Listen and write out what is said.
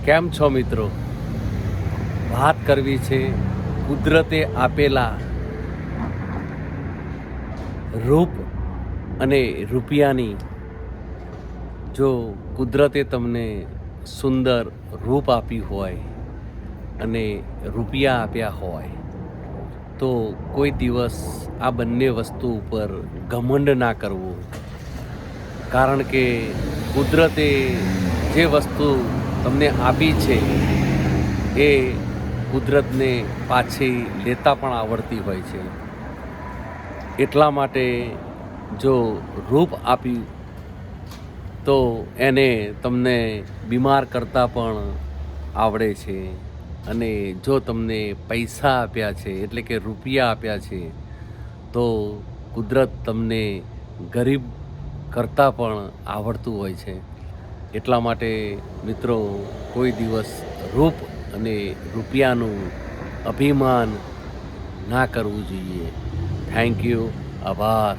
કેમ છો મિત્રો? વાત કરવી છે કુદરતે આપેલા રૂપ અને રૂપિયાની. જો કુદરતે તમને સુંદર રૂપ આપ્યું હોય અને રૂપિયા આપ્યા હોય તો કોઈ દિવસ આ બંને વસ્તુ ઉપર ઘમંડ ના કરવું. કારણ કે કુદરતે જે વસ્તુ તમને આપી છે એ કુદરતને પાછી લેતા પણ આવડતી હોય છે. એટલા માટે જો રૂપ આપ્યું તો એને તમને બીમાર કરતાં પણ આવડે છે, અને જો તમને પૈસા આપ્યા છે એટલે કે રૂપિયા આપ્યા છે તો કુદરત તમને ગરીબ કરતાં પણ આવડતું હોય છે. એટલા માટે મિત્રો, કોઈ દિવસ રૂપ અને રૂપિયાનું અભિમાન ના કરવું જોઈએ. Thank you. આભાર.